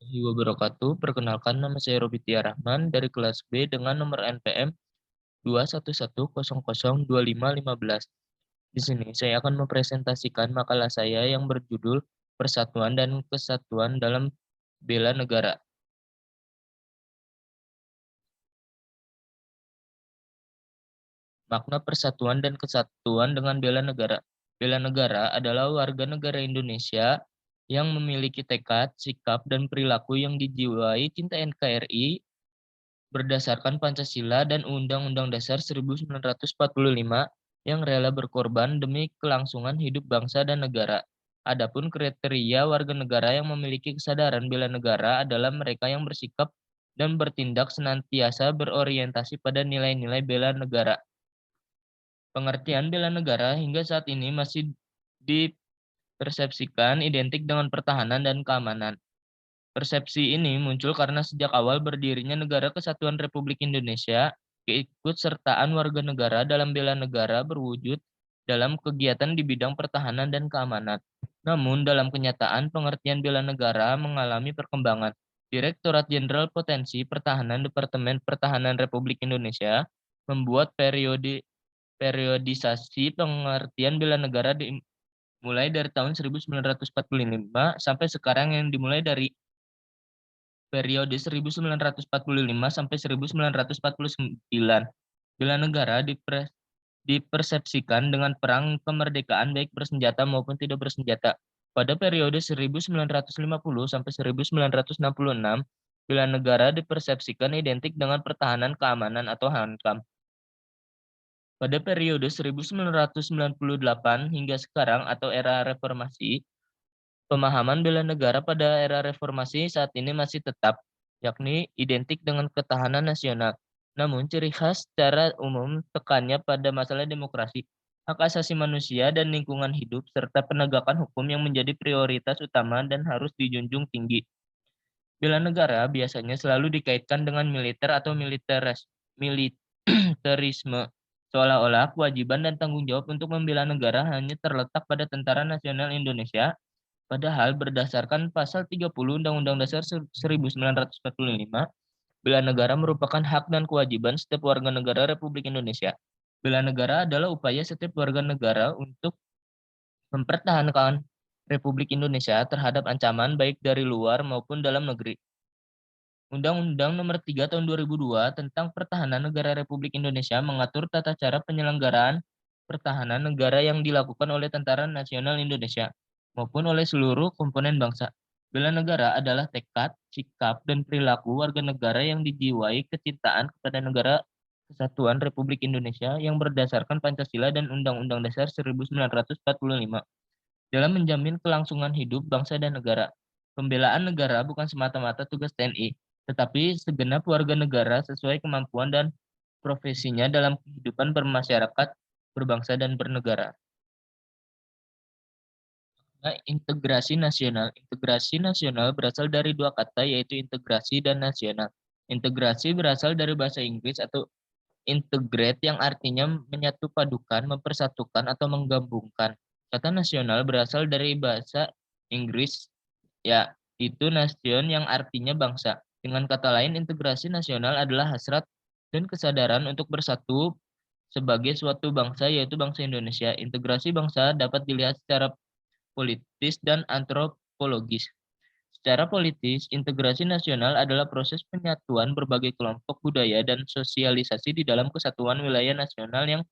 Warahmatullahi wabarakatuh. Perkenalkan, nama saya Robi Tia Rahman dari kelas B dengan nomor NPM 211002515. Di sini saya akan mempresentasikan makalah saya yang berjudul Persatuan dan Kesatuan dalam Bela Negara. Makna persatuan dan kesatuan dengan bela negara. Bela negara adalah warga negara Indonesia yang memiliki tekad, sikap, dan perilaku yang dijiwai cinta NKRI berdasarkan Pancasila dan Undang-Undang Dasar 1945 yang rela berkorban demi kelangsungan hidup bangsa dan negara. Adapun kriteria warga negara yang memiliki kesadaran bela negara adalah mereka yang bersikap dan bertindak senantiasa berorientasi pada nilai-nilai bela negara. Pengertian bela negara hingga saat ini masih dipersepsikan identik dengan pertahanan dan keamanan. Persepsi ini muncul karena sejak awal berdirinya Negara Kesatuan Republik Indonesia, keikutsertaan warga negara dalam bela negara berwujud dalam kegiatan di bidang pertahanan dan keamanan. Namun, dalam kenyataan, pengertian bela negara mengalami perkembangan. Direktorat Jenderal Potensi Pertahanan Departemen Pertahanan Republik Indonesia membuat periodisasi pengertian bela negara dimulai dari tahun 1945 sampai sekarang yang dimulai dari periode 1945 sampai 1949. Bela negara dipersepsikan dengan perang kemerdekaan baik bersenjata maupun tidak bersenjata. Pada periode 1950 sampai 1966, bela negara dipersepsikan identik dengan pertahanan keamanan atau HANKAM. Pada periode 1998 hingga sekarang atau era reformasi, pemahaman bela negara pada era reformasi saat ini masih tetap, yakni identik dengan ketahanan nasional. Namun ciri khas secara umum tekannya pada masalah demokrasi, hak asasi manusia dan lingkungan hidup, serta penegakan hukum yang menjadi prioritas utama dan harus dijunjung tinggi. Bela negara biasanya selalu dikaitkan dengan militer atau militerisme, seolah-olah kewajiban dan tanggung jawab untuk membela negara hanya terletak pada Tentara Nasional Indonesia. Padahal berdasarkan pasal 30 Undang-Undang Dasar 1945, bela negara merupakan hak dan kewajiban setiap warga negara Republik Indonesia. Bela negara adalah upaya setiap warga negara untuk mempertahankan Republik Indonesia terhadap ancaman baik dari luar maupun dalam negeri. Undang-Undang Nomor 3 Tahun 2002 tentang Pertahanan Negara Republik Indonesia mengatur tata cara penyelenggaraan pertahanan negara yang dilakukan oleh Tentara Nasional Indonesia maupun oleh seluruh komponen bangsa. Bela negara adalah tekad, sikap, dan perilaku warga negara yang dijiwai kecintaan kepada negara Kesatuan Republik Indonesia yang berdasarkan Pancasila dan Undang-Undang Dasar 1945 dalam menjamin kelangsungan hidup bangsa dan negara. Pembelaan negara bukan semata-mata tugas TNI, tetapi segenap warga negara sesuai kemampuan dan profesinya dalam kehidupan bermasyarakat, berbangsa, dan bernegara. Nah, integrasi nasional. Integrasi nasional berasal dari dua kata, yaitu integrasi dan nasional. Integrasi berasal dari bahasa Inggris atau integrate yang artinya menyatu padukan, mempersatukan, atau menggabungkan. Kata nasional berasal dari bahasa Inggris, ya, itu nation yang artinya bangsa. Dengan kata lain, integrasi nasional adalah hasrat dan kesadaran untuk bersatu sebagai suatu bangsa, yaitu bangsa Indonesia. Integrasi bangsa dapat dilihat secara politis dan antropologis. Secara politis, integrasi nasional adalah proses penyatuan berbagai kelompok budaya dan sosialisasi di dalam kesatuan wilayah nasional yang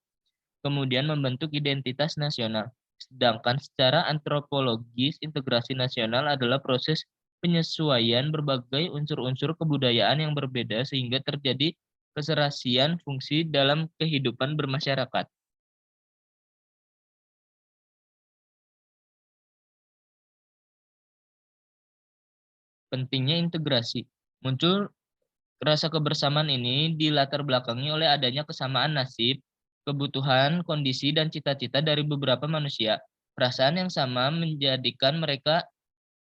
kemudian membentuk identitas nasional. Sedangkan secara antropologis, integrasi nasional adalah proses penyesuaian berbagai unsur-unsur kebudayaan yang berbeda sehingga terjadi keserasian fungsi dalam kehidupan bermasyarakat. Pentingnya integrasi. Muncul rasa kebersamaan ini dilatar belakangi oleh adanya kesamaan nasib, kebutuhan, kondisi, dan cita-cita dari beberapa manusia. Perasaan yang sama menjadikan mereka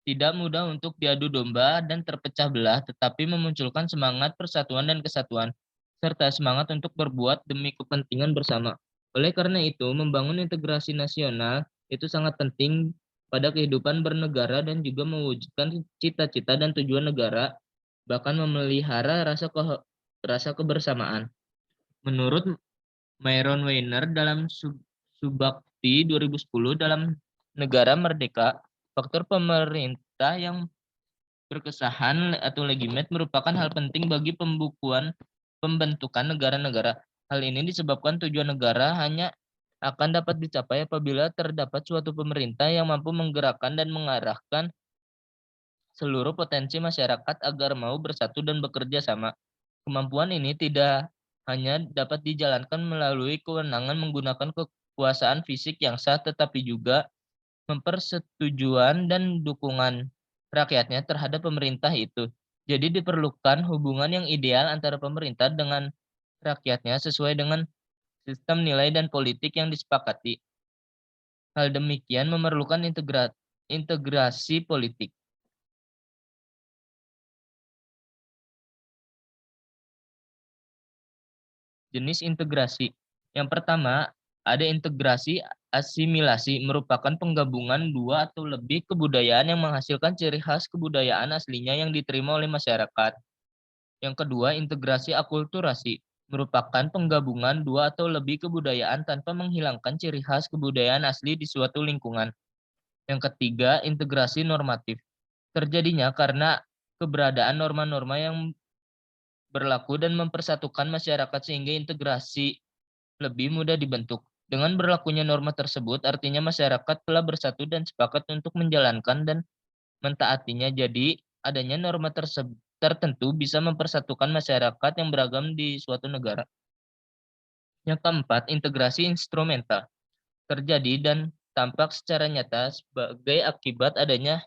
tidak mudah untuk diadu domba dan terpecah belah, tetapi memunculkan semangat persatuan dan kesatuan, serta semangat untuk berbuat demi kepentingan bersama. Oleh karena itu, membangun integrasi nasional itu sangat penting pada kehidupan bernegara dan juga mewujudkan cita-cita dan tujuan negara, bahkan memelihara rasa kebersamaan. Menurut Myron Weiner dalam Subakti 2010 dalam negara merdeka, faktor pemerintah yang berkesahan atau legitimate merupakan hal penting bagi pembentukan negara-negara. Hal ini disebabkan tujuan negara hanya akan dapat dicapai apabila terdapat suatu pemerintah yang mampu menggerakkan dan mengarahkan seluruh potensi masyarakat agar mau bersatu dan bekerja sama. Kemampuan ini tidak hanya dapat dijalankan melalui kewenangan menggunakan kekuasaan fisik yang sah, tetapi juga mempersetujuan dan dukungan rakyatnya terhadap pemerintah itu. Jadi diperlukan hubungan yang ideal antara pemerintah dengan rakyatnya sesuai dengan sistem nilai dan politik yang disepakati. Hal demikian memerlukan integrasi politik. Jenis integrasi. Yang pertama, ada integrasi asimilasi, merupakan penggabungan dua atau lebih kebudayaan yang menghasilkan ciri khas kebudayaan aslinya yang diterima oleh masyarakat. Yang kedua, integrasi akulturasi, merupakan penggabungan dua atau lebih kebudayaan tanpa menghilangkan ciri khas kebudayaan asli di suatu lingkungan. Yang ketiga, integrasi normatif, terjadinya karena keberadaan norma-norma yang berlaku dan mempersatukan masyarakat sehingga integrasi lebih mudah dibentuk. Dengan berlakunya norma tersebut, artinya masyarakat telah bersatu dan sepakat untuk menjalankan dan mentaatinya. Jadi, adanya norma tertentu bisa mempersatukan masyarakat yang beragam di suatu negara. Yang keempat, integrasi instrumental terjadi dan tampak secara nyata sebagai akibat adanya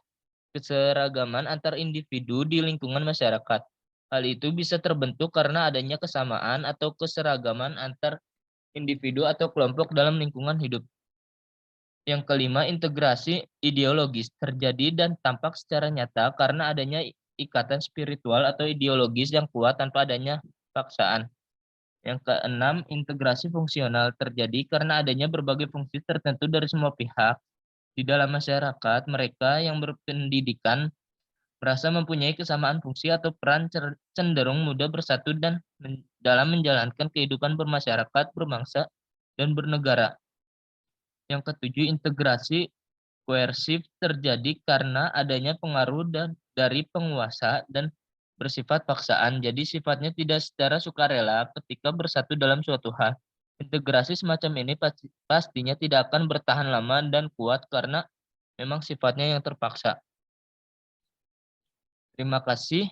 keseragaman antar individu di lingkungan masyarakat. Hal itu bisa terbentuk karena adanya kesamaan atau keseragaman antar individu atau kelompok dalam lingkungan hidup. Yang kelima, integrasi ideologis terjadi dan tampak secara nyata karena adanya ikatan spiritual atau ideologis yang kuat tanpa adanya paksaan. Yang keenam, integrasi fungsional terjadi karena adanya berbagai fungsi tertentu dari semua pihak di dalam masyarakat. Mereka yang berpendidikan merasa mempunyai kesamaan fungsi atau peran cenderung mudah bersatu dan dalam menjalankan kehidupan bermasyarakat, berbangsa, dan bernegara. Yang ketujuh, integrasi koersif terjadi karena adanya pengaruh dari penguasa dan bersifat paksaan. Jadi sifatnya tidak secara sukarela ketika bersatu dalam suatu hal. Integrasi semacam ini pastinya tidak akan bertahan lama dan kuat karena memang sifatnya yang terpaksa. Terima kasih.